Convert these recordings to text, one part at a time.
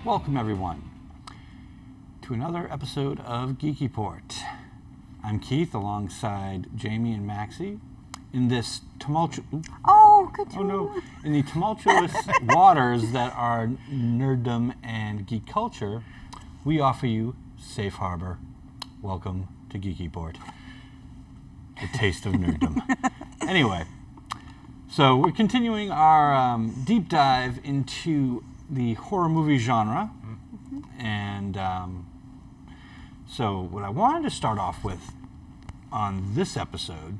Welcome, everyone, to another episode of Geeky Port. I'm Keith, alongside Jamie and Maxie. In this tumultuous... In the tumultuous waters that are nerddom and geek culture, we offer you safe harbor. Welcome to Geeky Port. The taste of nerddom. Anyway, so we're continuing our deep dive into the horror movie genre. And so what I wanted to start off with on this episode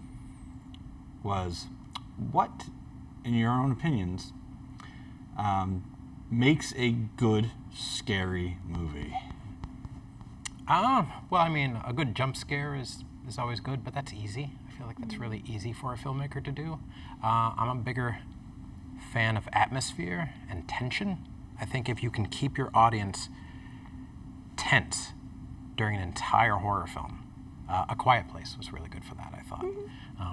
was what, in your own opinions, makes a good scary movie? Well, I mean, a good jump scare is always good, but that's easy. I feel like that's really easy for a filmmaker to do. I'm a bigger fan of atmosphere and tension. I think if you can keep your audience tense during an entire horror film, A Quiet Place was really good for that, I thought,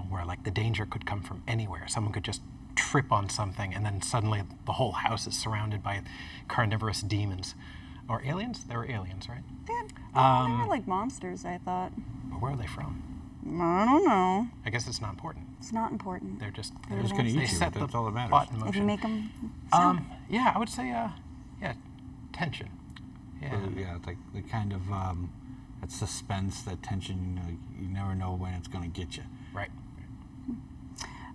where like the danger could come from anywhere. Someone could just trip on something and then suddenly the whole house is surrounded by carnivorous demons. Or aliens? They were aliens, right? They were like monsters, I thought. But where are they from? I don't know. I guess it's not important. It's not important. They're just They're just going to eat you, set that's the all that matters. plot in motion. If you make them... Yeah, I would say, tension. Yeah. So, yeah, it's like the kind of that suspense, that tension. You never know when it's going to get you. Right.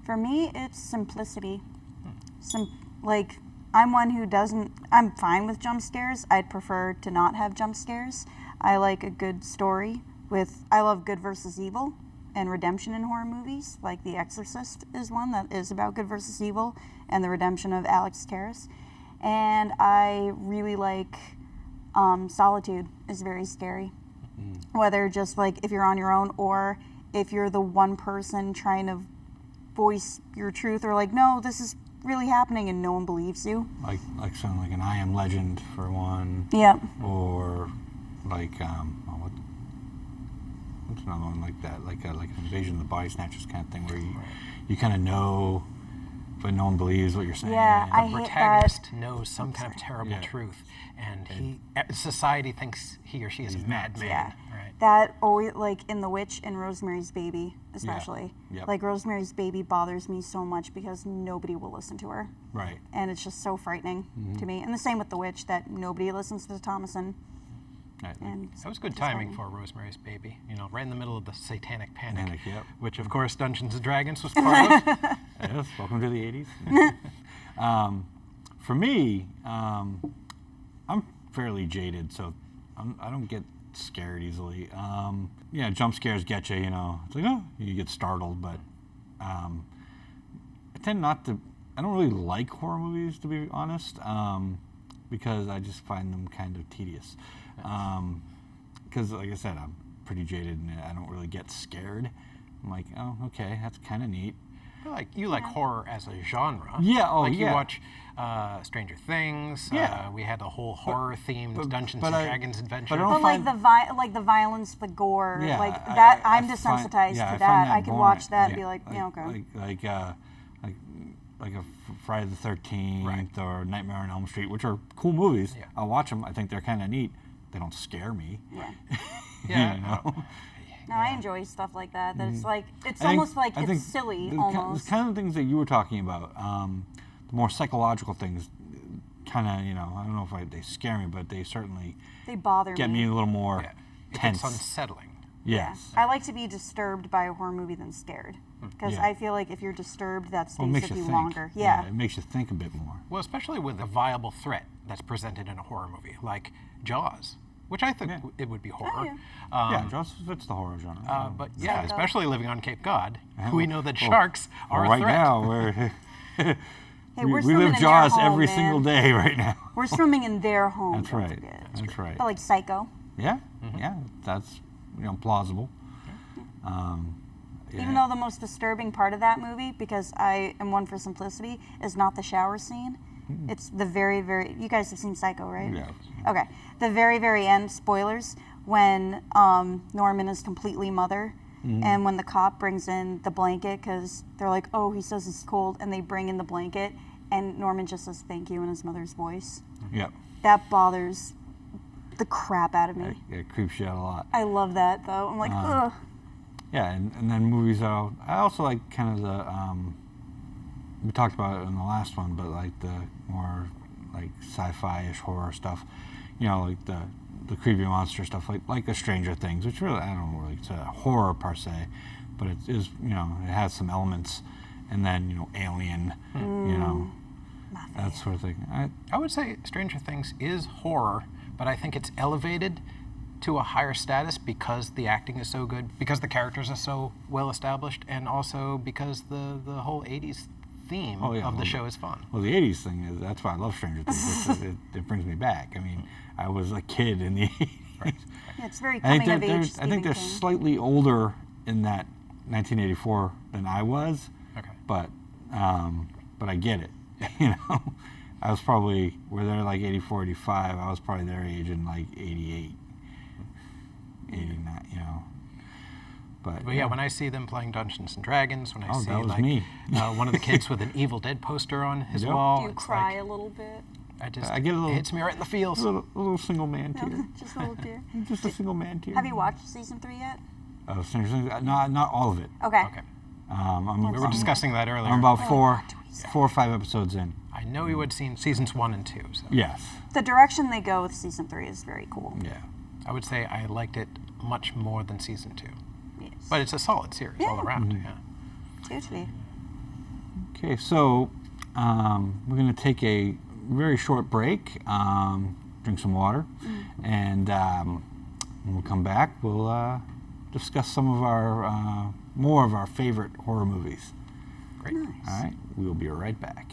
For me, it's simplicity. I'm one who doesn't... I'm fine with jump scares. I'd prefer to not have jump scares. I like a good story with... I love good versus evil and redemption in horror movies. Like The Exorcist is one that is about good versus evil and the redemption of Alex Karras. And I really like solitude is very scary. Whether just like if you're on your own or if you're the one person trying to voice your truth or like, no, this is really happening and no one believes you. Like something like an I Am Legend for one. Yeah. Or like what's another one like that? Like an Invasion of the Body Snatchers kind of thing where you kind of know, but no one believes what you're saying. Yeah, I The hate protagonist that. knows some kind of terrible Yeah. truth, and society thinks he or she is a madman. Yeah. Right. That always, like in The Witch and Rosemary's Baby, especially. Yep. Like Rosemary's Baby bothers me so much because nobody will listen to her. Right. And it's just so frightening to me. And the same with The Witch, that nobody listens to Thomason. Right. And That was good it's timing frightening. for Rosemary's Baby. You know, right in the middle of the Satanic Panic, Panic, yep. which of course Dungeons and Dragons was part of. Yes, welcome to the 80s. For me, I'm fairly jaded, so I don't get scared easily. Jump scares get you, you know. It's like, oh, you get startled, but I tend not to... I don't really like horror movies, to be honest, because I just find them kind of tedious. Because, like I said, I'm pretty jaded, and I don't really get scared. I'm like, oh, okay, that's kind of neat. You like horror as a genre. Yeah, oh, like yeah. You watch Stranger Things. Yeah. We had a whole horror-themed Dungeons but and I- Dragons adventure. but I don't But like the violence, the gore, Yeah, like that, I'm I desensitized find- to I that. find I can boring. watch that and be like, yeah, okay. Like a Friday the 13th Right. or Nightmare on Elm Street, which are cool movies. Yeah. I'll watch them. I think they're kind of neat. They don't scare me. Yeah. Yeah. You know? No, I enjoy stuff like that. That it's like it's I think- almost like I think it's silly, the almost. The kind of things that you were talking about, the more psychological things, kind of, you know, I don't know if they scare me, but they certainly They bother get me a little more tense. It's unsettling. Yes. I like to be disturbed by a horror movie than scared, because Yeah. I feel like if you're disturbed, that Well, it stays makes with you you think. longer. Yeah. It makes you think a bit more. Well, especially with a viable threat that's presented in a horror movie, like Jaws, which I think it would be horror. yeah. Jaws fits the horror genre. But yeah, Psycho. especially living on Cape Cod, Yeah, we know that well, sharks are a right threat. now, we're Hey, we we're live swimming in their Jaws home, every man. single day right now. We're swimming in their home. That's don't right. forget. That's right. But like Psycho. Yeah, yeah, that's plausible. Even though the most disturbing part of that movie, because I am one for simplicity, is not the shower scene. It's the very, very... You guys have seen Psycho, right? Yeah. Okay. The very, very end, spoilers, when Norman is completely mother, and when the cop brings in the blanket, because they're like, oh, he says it's cold, and they bring in the blanket, and Norman just says thank you in his mother's voice. Yep. That bothers the crap out of me. It creeps you out a lot. I love that though. I'm like, ugh. Yeah, and then movies. I also like kind of the. We talked about it in the last one, but like the more like sci-fi-ish horror stuff. You know, like the creepy monster stuff, like a Stranger Things, which really I don't know, really it's a horror per se, but it is, you know, it has some elements, and then, you know, Alien, you know, that sort of thing. I would say Stranger Things is horror, but I think it's elevated to a higher status because the acting is so good, because the characters are so well established, and also because the whole 80s theme of the show is fun. Well, the 80s thing is, that's why I love Stranger Things. it brings me back. I mean, I was a kid in the 80s. Right. Yeah, it's very coming of age. I think they're slightly older in that 1984 than I was. Okay. But I get it. You know, I was probably, were they like 84, 85, I was probably their age in like 88, 89, you know. But yeah, when I see them playing Dungeons and Dragons, when I see that was like me. One of the kids with an Evil Dead poster on his wall, Do you cry a little bit? I get a little, it hits me right in the feels. A little single man tear. Just a little tear. Just a single man tear. Have you watched season 3 yet? Oh, Stranger Things? Not all of it. Okay. We were discussing that earlier. I'm about 4 or 5 episodes in. I know you had seen seasons 1 and 2. So. Yes. The direction they go with season 3 is very cool. Yeah. I would say I liked it much more than season 2. Yes. But it's a solid series all around. Yeah. Totally. Okay, so we're going to take a very short break, drink some water, and when we'll come back, we'll discuss some of our more of our favorite horror movies. Great. Nice. All right, we'll be right back.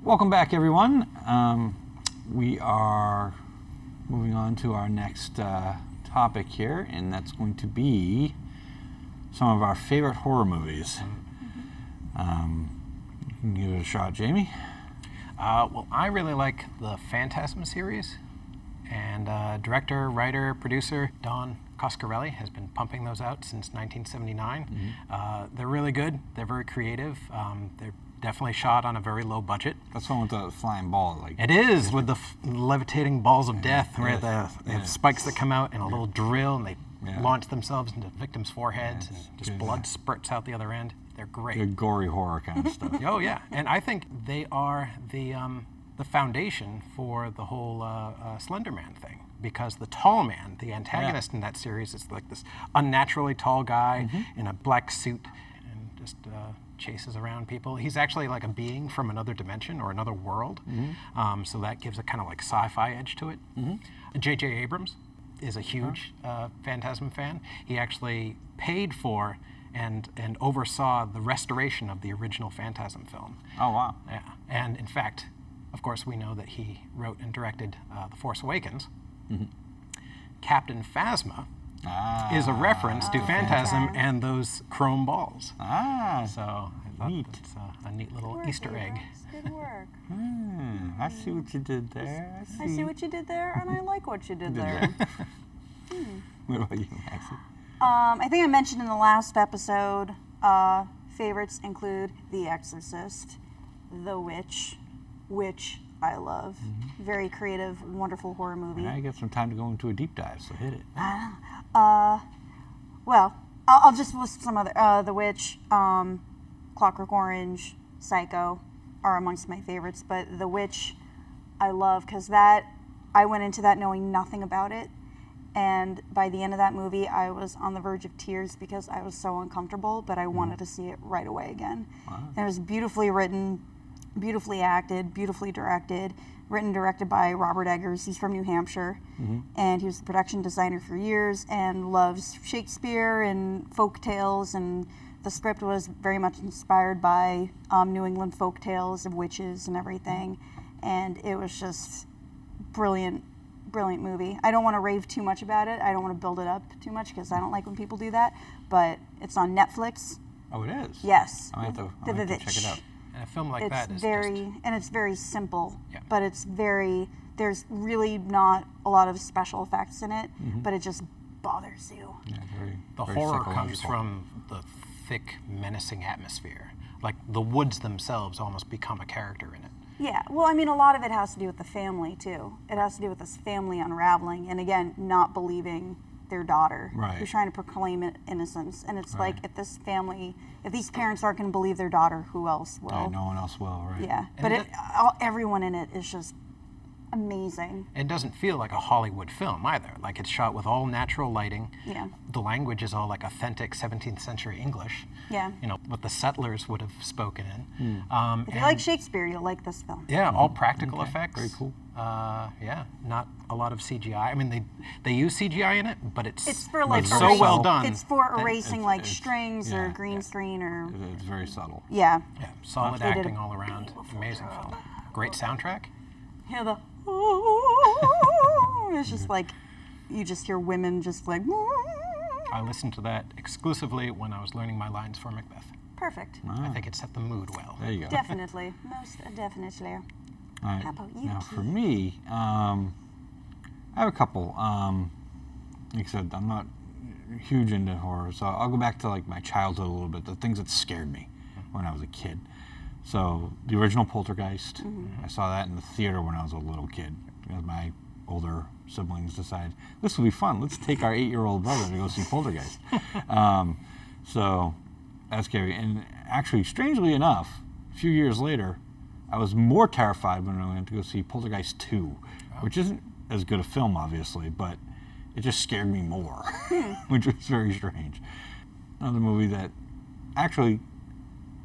Welcome back, everyone. We are moving on to our next topic here, and that's going to be some of our favorite horror movies. You can give it a shot, Jamie. Well, I really like the Phantasm series, and director, writer, producer Don Coscarelli has been pumping those out since 1979. They're really good. They're very creative. They're definitely shot on a very low budget. That's one with the flying ball, like. It is, with the levitating balls of death, where yes, they have spikes that come out and a little drill, and they Yeah. launch themselves into victims' foreheads, Yes, and just good. blood spurts out the other end. They're great. Good gory horror kind of stuff. Oh yeah, and I think they are the foundation for the whole Slender Man thing, because the tall man, the antagonist in that series, is like this unnaturally tall guy in a black suit and just chases around people. He's actually like a being from another dimension or another world, so that gives a kind of like sci-fi edge to it. J.J. Abrams is a huge Phantasm fan. He actually paid for and oversaw the restoration of the original Phantasm film. Oh, wow. Yeah, and in fact, of course, we know that he wrote and directed The Force Awakens. Captain Phasma is a reference to Phantasm and those chrome balls. So I thought Neat. that's a neat little Good work, Easter egg. Abrams. Good work. I see what you did there. I see what you did there, and I like what you did there. What about you, Maxie? I think I mentioned in the last episode, favorites include The Exorcist, The Witch, which I love. Very creative, wonderful horror movie. Now you got some time to go into a deep dive, so hit it. Well, I'll just list some other. The Witch, Clockwork Orange, Psycho are amongst my favorites, but The Witch I love because I went into that knowing nothing about it. And by the end of that movie, I was on the verge of tears because I was so uncomfortable, but I wanted to see it right away again. Wow. And it was beautifully written, beautifully acted, beautifully directed, written and directed by Robert Eggers. He's from New Hampshire, and he was the production designer for years and loves Shakespeare and folk tales, and the script was very much inspired by New England folk tales of witches and everything, and it was just brilliant movie. I don't want to rave too much about it. I don't want to build it up too much because I don't like when people do that, but it's on Netflix. Oh, it is? Yes. I have to check it out. And a film like It's that is very, just... and it's very simple, Yeah. but it's very, there's really not a lot of special effects in it, but it just bothers you. Yeah, The very horror comes psychological. from the thick, menacing atmosphere. Like the woods themselves almost become a character in it. Yeah, well, I mean, a lot of it has to do with the family, too. It has to do with this family unraveling, and again, not believing their daughter, Right. who's trying to proclaim innocence. And it's like, Right. if these parents aren't going to believe their daughter, who else will? Yeah, no one else will, right? Yeah, And but it everyone in it is just amazing. It doesn't feel like a Hollywood film either. Like it's shot with all natural lighting. Yeah. The language is all like authentic 17th century English. Yeah. You know, what the settlers would have spoken in. If you like Shakespeare, you'll like this film. Yeah, all practical effects. Very cool. Yeah, not a lot of CGI. I mean, they use CGI in it, but it's for like so erasing- well done. It's for erasing It's- like it's- strings or yeah, green yeah. screen or It's very subtle. yeah. Yeah, solid They did a acting all around. Amazing film. Great soundtrack. Yeah, the it's just like you just hear women just like I listened to that exclusively when I was learning my lines for Macbeth. perfect. I think it set the mood well. There you go. Definitely, most definitely. All right. How about you, Now, Keith? for me, I have a couple. Like I said, I'm not huge into horror, so I'll go back to like my childhood a little bit, the things that scared me when I was a kid. So the original Poltergeist, I saw that in the theater when I was a little kid. Because my older siblings decided this will be fun. Let's take our 8-year-old brother to go see Poltergeist. So that's scary. And actually, strangely enough, a few years later, I was more terrified when I went to go see Poltergeist 2, which isn't as good a film, obviously, but it just scared me more, which was very strange. Another movie that actually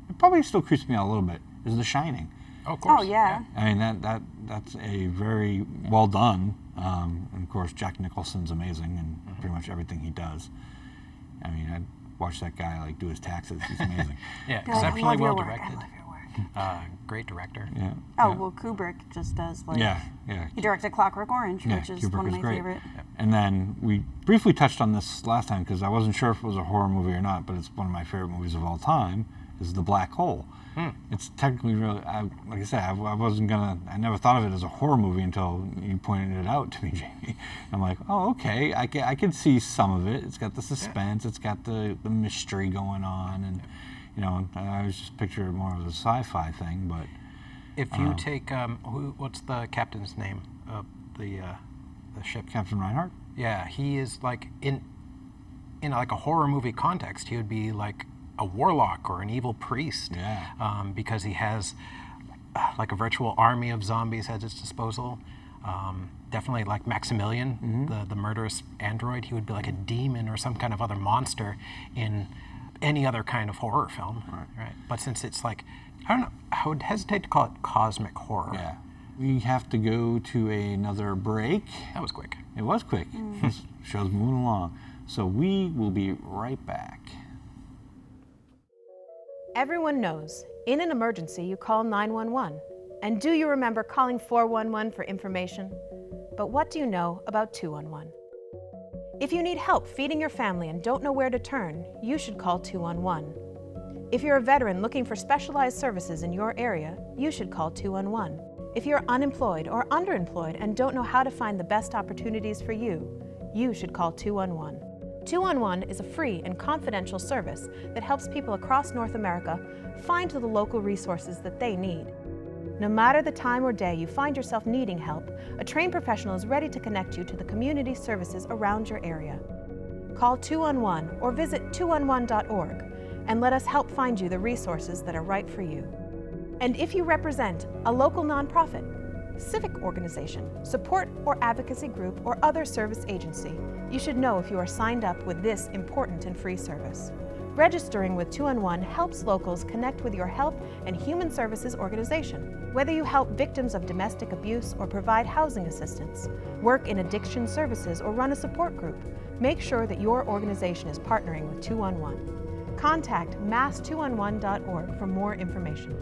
it probably still creeps me out a little bit is The Shining. Oh, of course. Oh yeah. I mean, that's a very well done, and of course Jack Nicholson's amazing in pretty much everything he does. I mean, I'd watch that guy like do his taxes. He's amazing. Yeah, Be like, I exceptionally love your well work, I directed. love your work. Great director. Yeah. Oh yeah. well, Kubrick just does like Yeah. he directed Clockwork Orange, Yeah, which is Kubrick one of is my great. favorite. And then we briefly touched on this last time because I wasn't sure if it was a horror movie or not, but it's one of my favorite movies of all time. Is The Black Hole. It's technically really, like I said, I never thought of it as a horror movie until you pointed it out to me, Jamie. I'm like, oh, okay, I can see some of it. It's got the suspense, it's got the mystery going on, and You know, I was just picturing more of a sci-fi thing, but If you take, what's the captain's name of the ship? Captain Reinhardt. Yeah, he is like in like a horror movie context, he would be like a warlock or an evil priest. Yeah. Because he has like a virtual army of zombies at his disposal. Definitely like Maximilian, the murderous android. He would be like a demon or some kind of other monster in any other kind of horror film. Right. But since it's like, I don't know, I would hesitate to call it cosmic horror. Yeah. We have to go to another break. That was quick. It was quick. This show's moving along. So we will be right back. Everyone knows, in an emergency, you call 911. And do you remember calling 411 for information? But what do you know about 211? If you need help feeding your family and don't know where to turn, you should call 211. If you're a veteran looking for specialized services in your area, you should call 211. If you're unemployed or underemployed and don't know how to find the best opportunities for you, you should call 211. 211 is a free and confidential service that helps people across North America find the local resources that they need. No matter the time or day you find yourself needing help, a trained professional is ready to connect you to the community services around your area. Call 211 or visit 211.org and let us help find you the resources that are right for you. And if you represent a local nonprofit, civic organization, support or advocacy group, or other service agency, you should know if you are signed up with this important and free service. Registering with 211 helps locals connect with your health and human services organization. Whether you help victims of domestic abuse or provide housing assistance, work in addiction services, or run a support group, make sure that your organization is partnering with 211. Contact mass211.org for more information.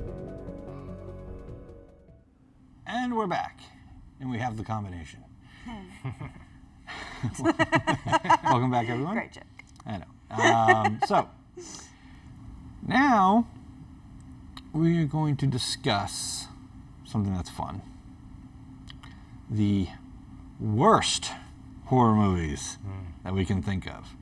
And we're back. And we have the combination. Welcome back, everyone. Great joke. I know. So, now we are going to discuss something that's fun. The worst horror movies that we can think of.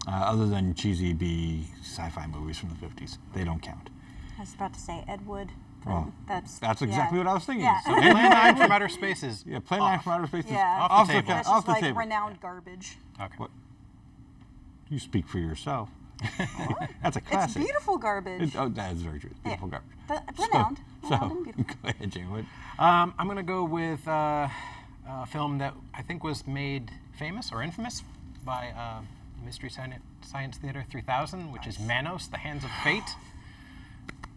Other than cheesy B sci-fi movies from the 50s. They don't count. I was about to say Ed Wood. Well, that's exactly what I was thinking. Yeah. So, Plan 9 from Outer Space is Plan 9 from Outer Space is Yeah. Off the table. That's off just the like table. renowned garbage. Okay. What? You speak for yourself. That's a classic. It's beautiful garbage. That is very true. It's beautiful garbage. Renowned. So, Renowned and beautiful. go ahead, Jane. What? I'm going to go with a film that I think was made famous or infamous by Mystery Science Theater 3000, which is Manos, The Hands of Fate.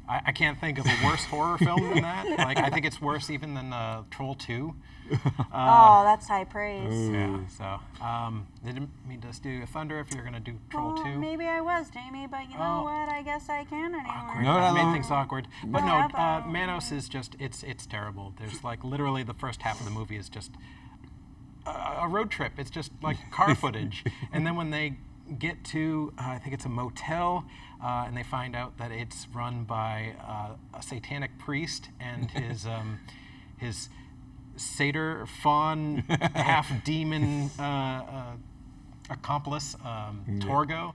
I can't think of a worse horror film than that. Like, I think it's worse even than Troll 2. Oh, that's high praise. Yeah, so didn't mean to steal your thunder if you're going to do Troll 2. Maybe I was, Jamie, but you know what? I guess I can anymore. Awkward. No. Made things awkward. But No, no, but- Manos is just, it's terrible. There's like literally the first half of the movie is just a road trip. It's just like car footage. And then when they get to, I think it's a motel, and they find out that it's run by a satanic priest and his satyr faun half demon accomplice, Torgo.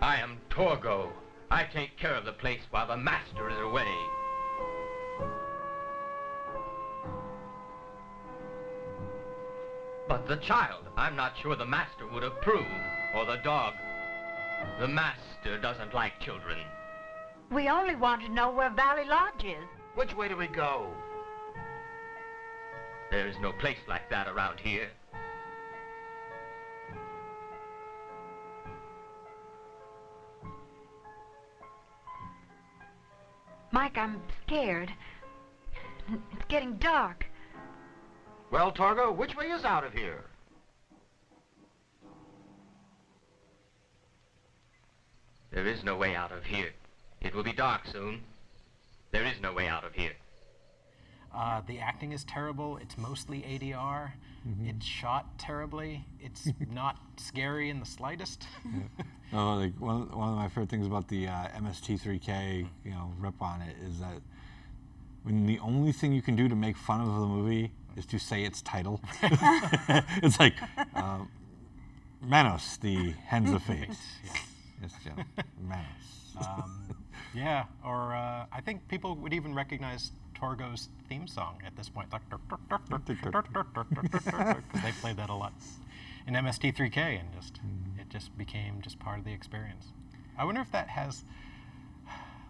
I am Torgo. I take care of the place while the master is away. But the child, I'm not sure the master would approve, or the dog. The master doesn't like children. We only want to know where Valley Lodge is. Which way do we go? There's no place like that around here. Mike, I'm scared. It's getting dark. Well, Torgo, which way is out of here? There is no way out of here. It will be dark soon. There is no way out of here. The acting is terrible. It's mostly ADR. It's shot terribly. It's not scary in the slightest. Oh, like one of my favorite things about the MST3K, rip on it is that when the only thing you can do to make fun of the movie is to say its title. It's like Manos, the Hands of Fate. Yes, Jim. Manos. Yeah, or I think people would even recognize Torgo's theme song at this point, because they played that a lot in MST3K, and it just became just part of the experience. I wonder if that has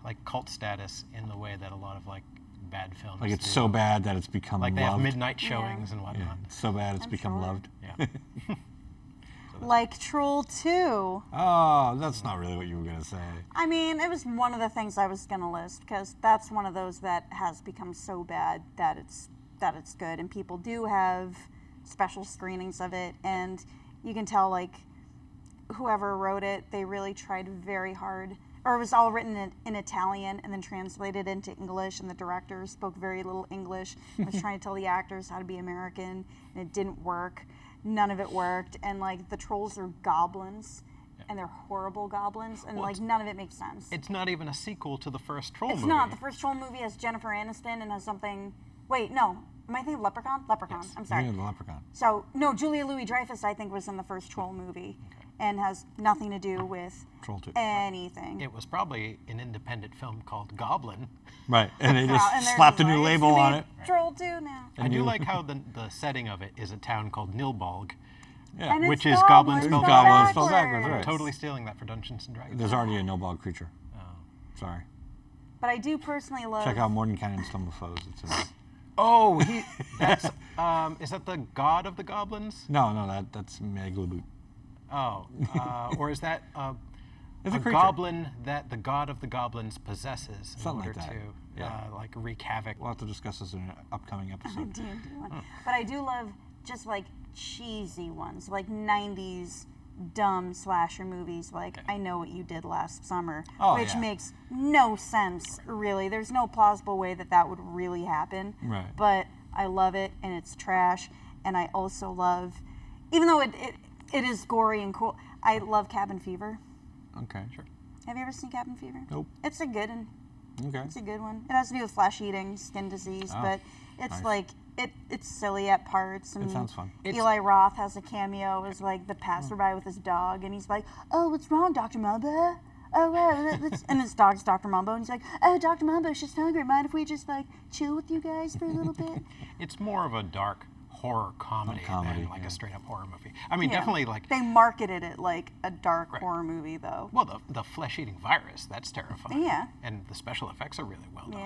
like cult status in the way that a lot of like bad films. Like it's do. so bad that it's become like loved. they have midnight showings and whatnot. Yeah, it's so bad it's become sure. loved. Yeah. Like Troll 2. Oh, that's not really what you were gonna say. I mean, it was one of the things I was gonna list because that's one of those that has become so bad that it's good, and people do have special screenings of it, and you can tell like whoever wrote it, they really tried very hard. Or it was all written in Italian and then translated into English, and the director spoke very little English and was trying to tell the actors how to be American, and it didn't work. None of it worked, and like the trolls are goblins, and they're horrible goblins, and like none of it makes sense. It's not even a sequel to the first Troll movie. It's not. The first Troll movie has Jennifer Aniston and has something. Wait, no. Am I thinking of Leprechaun? Leprechaun. Yes. I'm sorry. Yeah, the Leprechaun. So no, Julia Louis-Dreyfus I think was in the first Troll movie, and has nothing to do with Troll 2. anything. It was probably an independent film called Goblin. Right, and they And just they're slapped a just new like, label "You on made it. Troll 2 now. I do like how the setting of it is a town called Nilbog, Yeah, And which it's is Goblin spelled Goblin backwards. spelled backwards, right. Totally stealing that for Dungeons and Dragons. there's already a no-ball creature. Oh. Sorry. But I do personally love. Check out Mordenkainen's Tomb of Foes. It's Oh, that's is that the god of the goblins? no, that's Megalobut. Oh, or is that It's a a creature. goblin that the god of the goblins possesses in Something order like that. to Yeah. like wreak havoc? We'll have to discuss this in an upcoming episode. D&D one. But I do love just like cheesy ones, like 90s dumb slasher movies like I Know What You Did Last Summer, Oh, which yeah. makes no sense really. There's no plausible way that would really happen. Right. But I love it, and it's trash, and I also love, even though it is gory and cool, I love Cabin Fever. Okay, sure. Have you ever seen Cabin Fever? Nope. It's a good one. Okay. It's a good one. It has to do with flesh eating, skin disease, Oh, but it's nice. like it's silly at parts. And It sounds fun. Eli Roth has a cameo as like the passerby with his dog, and he's like, "Oh, what's wrong, Dr. Mumbo? Oh, wow." And his dog's Dr. Mumbo, and he's like, "Oh, Dr. Mumbo's just hungry. Mind if we just like chill with you guys for a little bit?" It's more of a dark horror comedy, comedy, than like yeah. a straight up horror movie. I mean, Yeah. definitely like They marketed it like a dark Right. horror movie, though. well the flesh eating virus, that's terrifying. Yeah. And the special effects are really well done.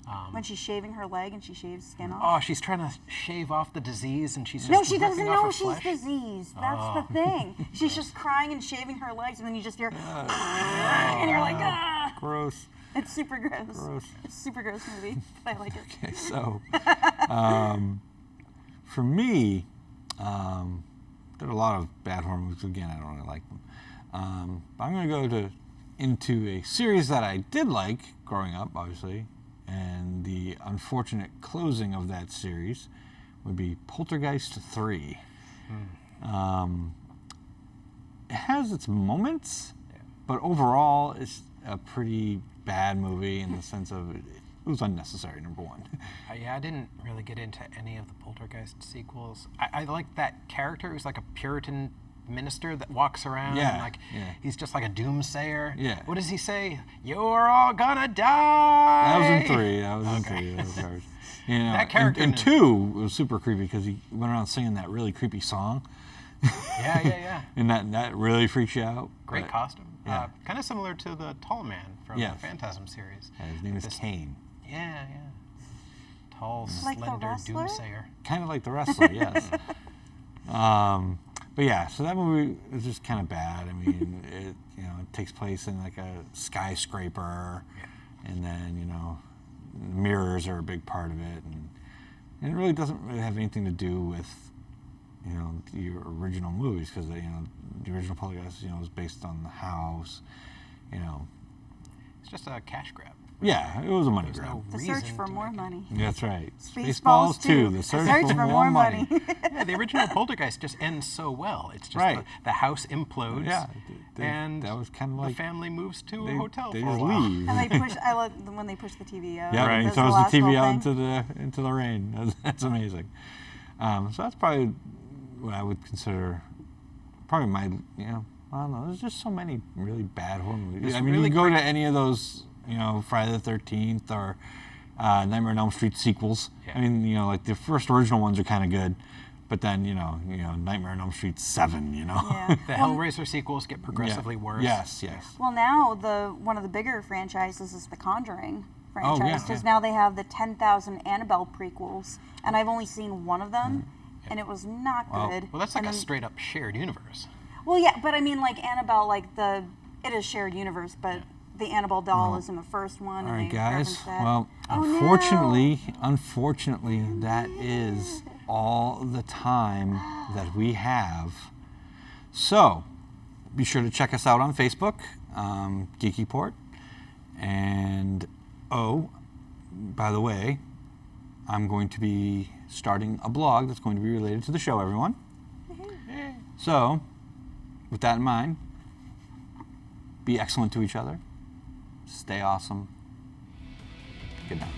Yeah. When she's shaving her leg and she shaves skin off. Oh, she's trying to shave off the disease, and she's just No, she ripping doesn't off know her she's flesh. diseased. That's the thing. She's just crying and shaving her legs, and then you just hear, and you're like, ah. Gross. It's super gross. Gross. It's a super gross movie. I like it. Okay, so for me, there are a lot of bad horror movies. Again, I don't really like them. But I'm going to go into a series that I did like growing up, obviously, and the unfortunate closing of that series would be Poltergeist 3. It has its moments, but overall, it's a pretty bad movie in the sense of it was unnecessary, number one. Yeah, I didn't really get into any of the Poltergeist sequels. I like that character who's like a Puritan minister that walks around Yeah, and like yeah. he's just like a doomsayer. Yeah. What does he say? You're all gonna die. That was in 3. That was in 3. That was ours. You know, That character in in- 2 was super creepy because he went around singing that really creepy song, Yeah. and that really freaks you out. Great But, costume. yeah. Kind of similar to the Tall Man from Yes. the Phantasm series. His name is This- Kane. Yeah. Tall, Like the slender wrestler? doomsayer. Kind of like the wrestler, yes. But yeah, so that movie is just kind of bad. I mean, it takes place in like a skyscraper. and then mirrors are a big part of it, and it really doesn't really have anything to do with the original movies, because the original Poltergeist was based on the house. It's just a cash grab. Yeah, it was a money There's grab. no The reason search for to more make it. money. That's right. Spaceballs 2. The search for more money. Yeah, the original Poltergeist just ends so well. It's just Right. the house implodes, Yeah, and that was kind of the like family moves to a they, hotel they for a just while. leave. And they push. I love when they push the TV out. Yeah, right. He That's throws the last TV little out thing. into the rain. That's amazing. So that's probably what I would consider probably my I don't know. There's just so many really bad horror movies. It's I mean, really you go great. to any of those Friday the 13th or Nightmare on Elm Street sequels. Yeah. I mean, like the first original ones are kind of good, but then Nightmare on Elm Street 7. Yeah. The Hellraiser sequels get progressively worse. Yes. Well, now one of the bigger franchises is the Conjuring Oh, franchise, yeah, because yeah. now they have the 10,000 Annabelle prequels, and I've only seen one of them, and it was not good. Well, that's like And a then- straight up shared universe. Well, yeah, but I mean, like Annabelle, it is shared universe, but the Annabelle doll is in the first one. All and right, they guys. reference that. Well, Oh, no. unfortunately, that is all the time that we have. So, be sure to check us out on Facebook, Geeky Port. And, by the way, I'm going to be starting a blog that's going to be related to the show, everyone. So, with that in mind, be excellent to each other. Stay awesome. Good night.